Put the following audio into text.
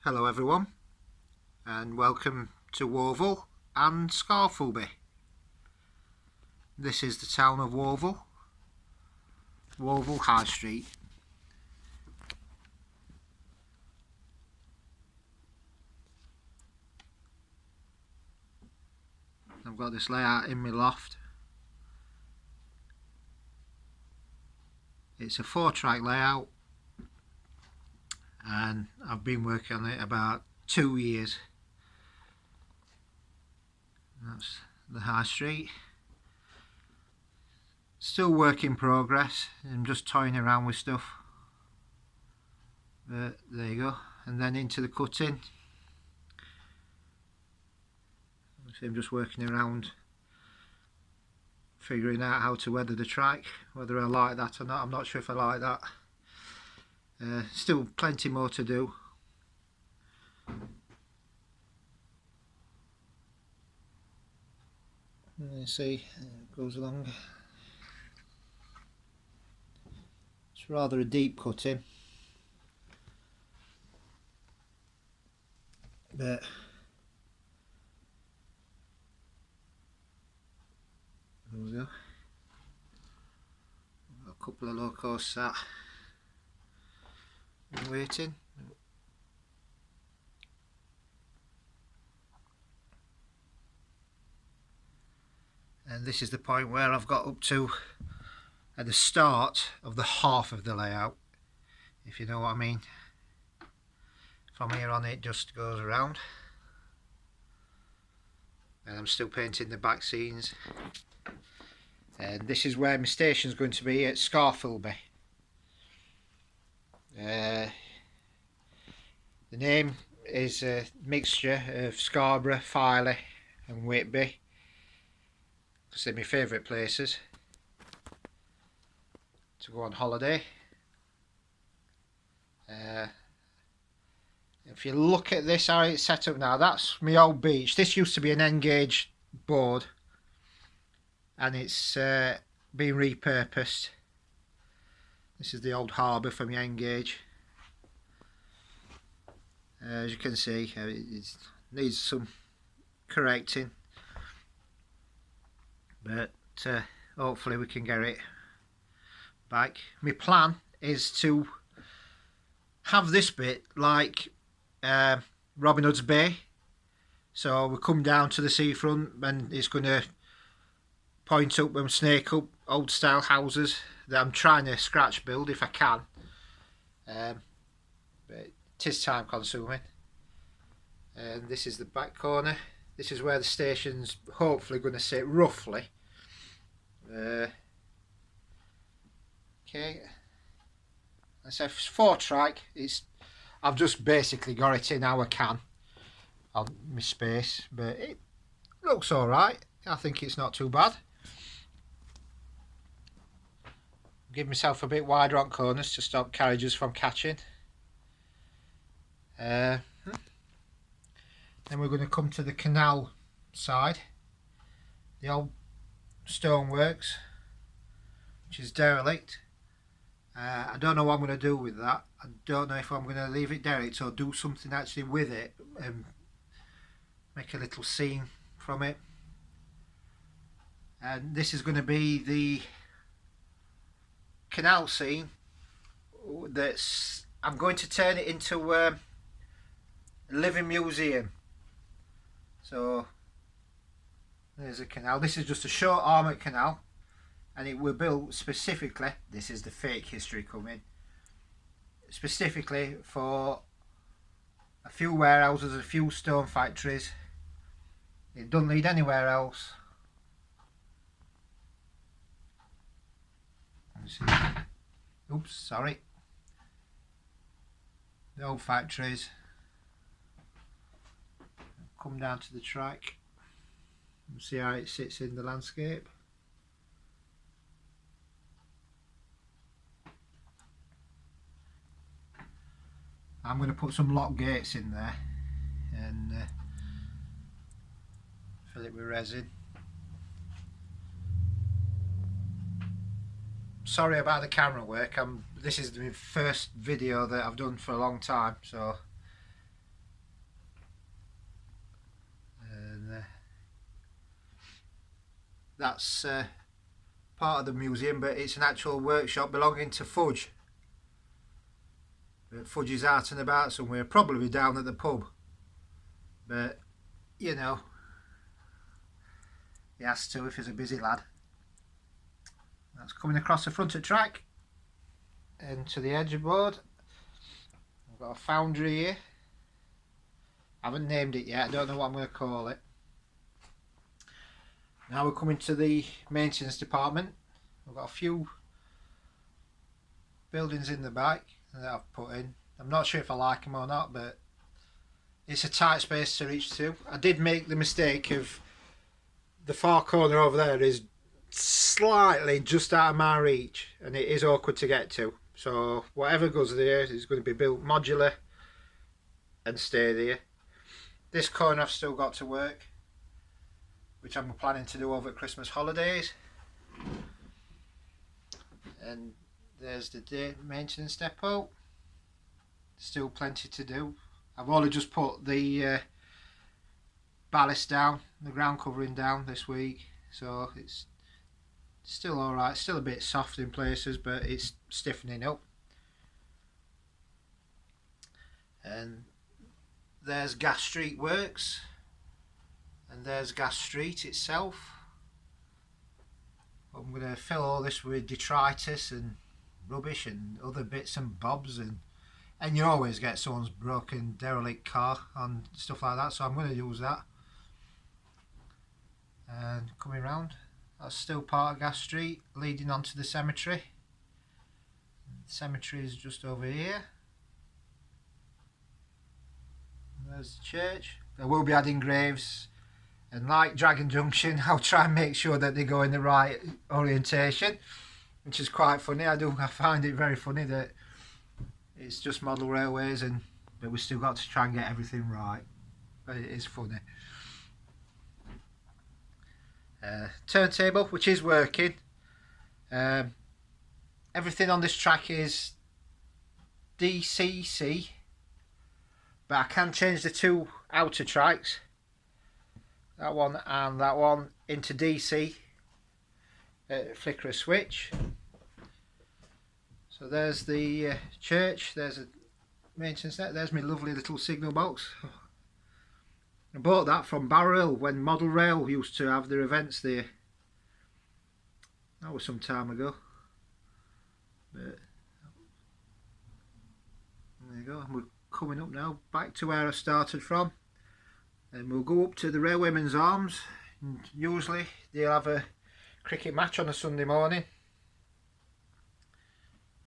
Hello everyone and welcome to Warval and Scafulby. This is the town of Warval High Street. I've got this layout in my loft. It's a 4-track layout and I've been working on it about 2 years. That's the high street. Still work in progress. I'm just toying around with stuff. But there you go. And then into the cutting. So I'm just working around figuring out how to weather the track, whether I like that or not. I'm not sure if I like that. Still plenty more to do. You see, it goes along. It's rather a deep cutting, but there we go. A couple of locos sat and waiting. And this is the point where I've got up to at the start of the half of the layout, if you know what I mean. From here on it just goes around, and I'm still painting the back scenes. And this is where my station's going to be at Scafulby. The name is a mixture of Scarborough, Filey and Whitby, because they're my favourite places to go on holiday. If you look at this, how it's set up now, that's my old beach. This used to be an N-gauge board and it's been repurposed. This is the old harbour from my N-gauge. As you can see, it needs some correcting, but hopefully we can get it back. My plan is to have this bit like Robin Hood's Bay, so we come down to the seafront and it's going to point up and snake up old style houses that I'm trying to scratch build if I can, but it is time consuming. And this is the back corner. This is where the station's hopefully going to sit roughly. Okay, that's a 4-track. I've just basically got it in how I can on my space, but it looks alright. I think it's not too bad. Give myself a bit wider on corners to stop carriages from catching. Then we're going to come to the canal side, the old stoneworks, which is derelict. I don't know what I'm going to do with that. I don't know if I'm going to leave it derelict or do something actually with it and make a little scene from it. And this is going to be the canal scene. I'm going to turn it into a living museum. So there's a canal. This is just a short armoured canal, and it were built specifically, this is the fake history coming, specifically for a few warehouses, a few stone factories. It doesn't lead anywhere else. Oops, sorry. The old factories. Come down to the track and see how it sits in the landscape. I'm going to put some lock gates in there and fill it with resin. Sorry about the camera work. This is the first video that I've done for a long time, so that's part of the museum, but it's an actual workshop belonging to Fudge. But Fudge is out and about somewhere, probably down at the pub. But, you know, he has to if he's a busy lad. That's coming across the front of the track into the edge board. I've got a foundry here. I haven't named it yet, I don't know what I'm going to call it. Now we're coming to the maintenance department. I've got a few buildings in the bike that I've put in. I'm not sure if I like them or not, but it's a tight space to reach to. I did make the mistake of the far corner over there is slightly just out of my reach, and it is awkward to get to. So whatever goes there is going to be built modular and stay there. This corner I've still got to work, which I'm planning to do over Christmas holidays. And there's the day maintenance depot. Still plenty to do. I've only just put the ballast down, the ground covering down this week, so it's still alright, still a bit soft in places, but it's stiffening up. And there's Gas Street Works, and there's Gas Street itself. I'm going to fill all this with detritus and rubbish and other bits and bobs, and you always get someone's broken derelict car and stuff like that, so I'm going to use that. And coming round, that's still part of Gas Street, leading on to the cemetery. The cemetery is just over here. There's the church. I will be adding graves, and like Dragon Junction, I'll try and make sure that they go in the right orientation, which is quite funny. I find it very funny that it's just model railways, but we still got to try and get everything right. But it is funny. Turntable, which is working. Everything on this track is DCC, but I can change the two outer tracks, that one and that one, into DC. Flicker a switch. So there's the church, there's a maintenance net, there's my lovely little signal box. I bought that from Barrow when Model Rail used to have their events there. That was some time ago. But there you go, and we're coming up now back to where I started from, and we'll go up to the Railwaymen's Arms. And usually they'll have a cricket match on a Sunday morning,